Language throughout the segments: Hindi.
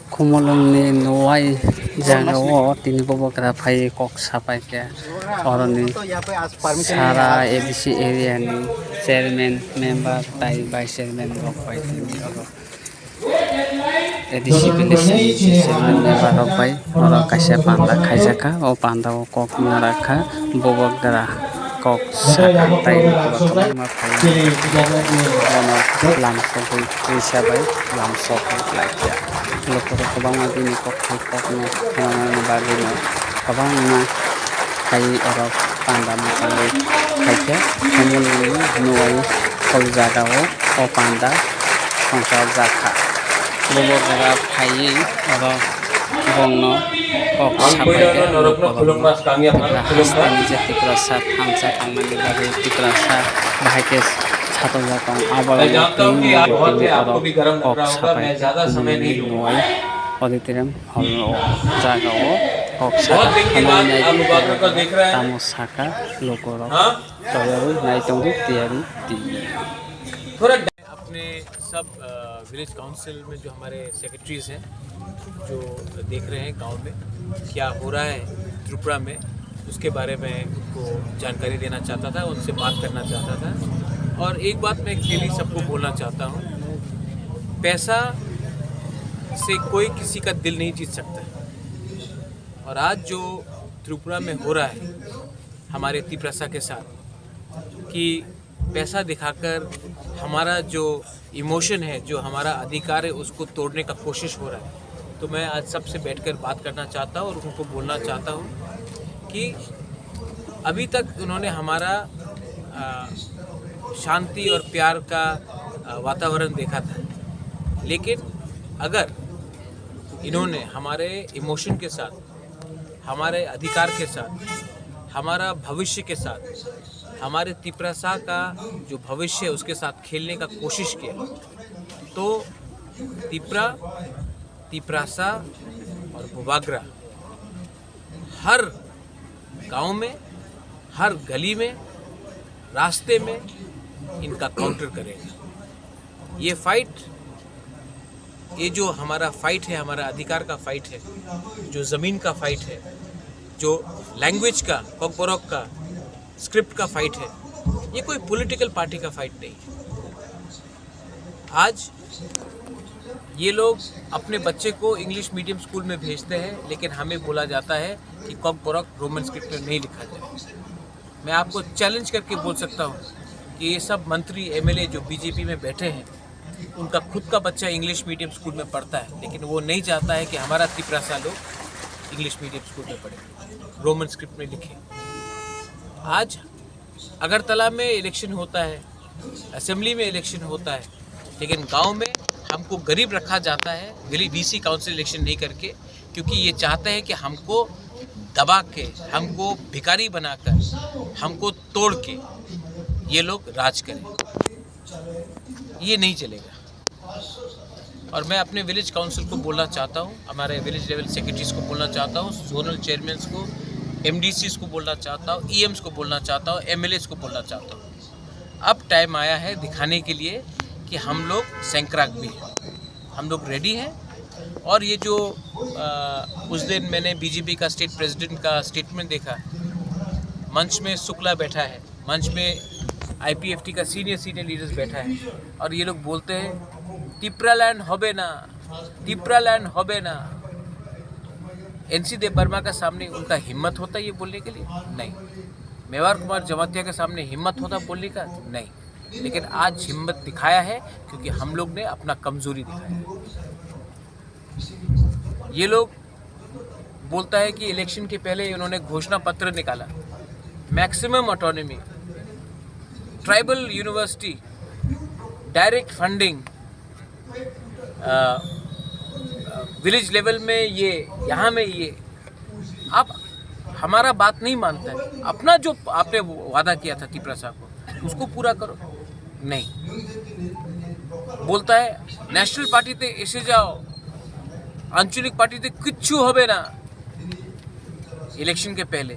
Kumulong ni Nuway Jagawo tinibobokra phai kok sapai ke oroni sara ABC area ni chairman member tai vice chairman rok pai tini oro ADC Village chairman member rok pai oro kaisa panda khaijaka o panda o kok narakha bobokra kok saka tai ma phai ono lamsok hisabai lamsok laikya lokoro kobangma bini kok no khamani bagi no kobangma kai orok panda mukai kaike kumulni nuwai kol jaga o panda songsa jakha bobo gara phai orok bongno kok sapai ke hastani jati krasa thamsa thamani bagi tikrasa bahake ছাত্র যাতন আবার cock সাপাই kumulni nuwai auditorium hall jagao kok saka tamo saka lokoro toyaru naitongu tiyari ti अपने सब विलेज काउंसिल में जो हमारे सेक्रेटरीज हैं जो देख रहे हैं गांव में क्या हो रहा है त्रिपुरा में उसके बारे में उनको जानकारी देना चाहता था, उनसे बात करना चाहता था। और एक बात मैं क्लियरली सबको बोलना चाहता हूँ, पैसा से कोई किसी का दिल नहीं जीत सकता। और आज जो त्रिपुरा में हो रहा है हमारे तिप्रसा के साथ कि पैसा दिखाकर हमारा जो इमोशन है, जो हमारा अधिकार है, उसको तोड़ने का कोशिश हो रहा है। तो मैं आज सबसे बैठकर बात करना चाहता हूँ और उनको बोलना चाहता हूँ कि अभी तक उन्होंने हमारा शांति और प्यार का वातावरण देखा था, लेकिन अगर इन्होंने हमारे इमोशन के साथ, हमारे अधिकार के साथ, हमारा भविष्य के साथ, हमारे तिप्रसा का जो भविष्य है उसके साथ खेलने का कोशिश किया, तो तिप्रसा और बोबाग्रा हर गांव में, हर गली में, रास्ते में इनका काउंटर करेगा। ये फाइट, ये जो हमारा फाइट है, हमारा अधिकार का फाइट है, जो ज़मीन का फाइट है, जो लैंग्वेज का, कॉकबोरक का, स्क्रिप्ट का फाइट है, ये कोई पॉलिटिकल पार्टी का फाइट नहीं। आज ये लोग अपने बच्चे को इंग्लिश मीडियम स्कूल में भेजते हैं, लेकिन हमें बोला जाता है कि कॉकबोरक रोमन स्क्रिप्ट में नहीं लिखा जाए। मैं आपको चैलेंज करके बोल सकता हूँ कि ये सब मंत्री एमएलए जो बीजेपी में बैठे हैं, उनका खुद का बच्चा इंग्लिश मीडियम स्कूल में पढ़ता है, लेकिन वो नहीं चाहता है कि हमारा तिप्रसा लोग इंग्लिश मीडियम स्कूल में पढ़े, रोमन स्क्रिप्ट में लिखे। आज अगरतला में इलेक्शन होता है, असेंबली में इलेक्शन होता है, लेकिन गांव में हमको गरीब रखा जाता है, वीसी काउंसिल इलेक्शन नहीं करके, क्योंकि ये चाहते हैं कि हमको दबा के, हमको भिखारी बनाकर, हमको तोड़ के ये लोग राज करें। ये नहीं चलेगा। और मैं अपने विलेज काउंसिल को बोलना चाहता हूँ, हमारे विलेज लेवल सेक्रेटरीज को बोलना चाहता हूँ, जोनल चेयरमैन को, एमडीसीज को बोलना चाहता हूँ, ईएम्स को बोलना चाहता हूँ, एमएलएस को बोलना चाहता हूँ। अब टाइम आया है दिखाने के लिए कि हम लोग सैंक्राक भी हैं, हम लोग रेडी हैं। और ये जो उस दिन मैंने बीजेपी का स्टेट प्रेसिडेंट का स्टेटमेंट देखा, मंच में शुक्ला बैठा है, मंच में आईपीएफटी का सीनियर लीडर्स बैठा है, और ये लोग बोलते हैं तिप्रालैंड होबे ना, तिप्रालैंड होबे ना। एनसी देव वर्मा का सामने उनका हिम्मत होता है ये बोलने के लिए? नहीं। मेवार कुमार जमातिया के सामने हिम्मत होता बोलने का? नहीं। लेकिन आज हिम्मत दिखाया है क्योंकि हम लोग ने अपना कमजोरी दिखाया। ये लोग बोलता है कि इलेक्शन के पहले इन्होंने घोषणा पत्र निकाला, maximum autonomy, tribal university, direct funding, village level में ये, यहाँ में ये। आप हमारा बात नहीं मानता है, अपना जो आपने वादा किया था तिप्रसा को उसको पूरा करो। नहीं, बोलता है नेशनल पार्टी ते एसे जाओ, आंचलिक पार्टी ते किच्छु होबे ना इलेक्शन के पहले।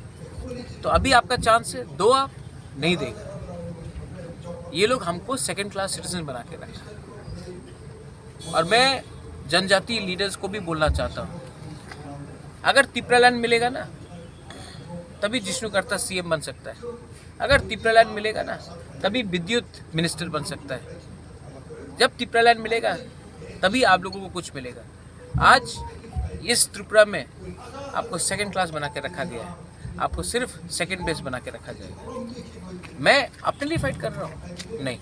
तो अभी आपका चांस है, दो आप नहीं देगा। ये लोग हमको सेकंड क्लास सिटीजन बना के रखा। और मैं जनजातीय लीडर्स को भी बोलना चाहता हूँ, अगर तिपरालैंड मिलेगा ना तभी जिष्णु करता सीएम बन सकता है, अगर तिपरालैंड मिलेगा ना तभी विद्युत मिनिस्टर बन सकता है, जब तिपरालैंड मिलेगा तभी आप लोगों को कुछ मिलेगा। आज इस त्रिपुरा में आपको सेकंड क्लास बना के रखा गया है, आपको सिर्फ सेकंड बेस बना के रखा जाएगा। मैं अपने लिए फाइट कर रहा हूँ नहीं,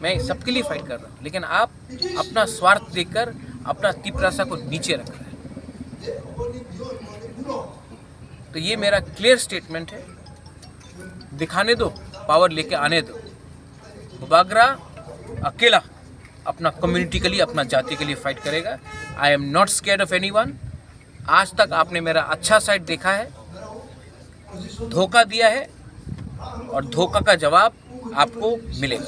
मैं सबके लिए फाइट कर रहा हूँ, लेकिन आप अपना स्वार्थ देखकर अपना तिपरासा को नीचे रख रहे हैं। तो ये मेरा क्लियर स्टेटमेंट है, दिखाने दो, पावर लेके आने दो। बोबागरा अकेला अपना कम्युनिटी के लिए, अपना जाति के लिए फाइट करेगा। I am not scared of anyone. आज तक आपने मेरा अच्छा साइड देखा है, धोखा दिया है और धोखा का जवाब आपको मिलेगा।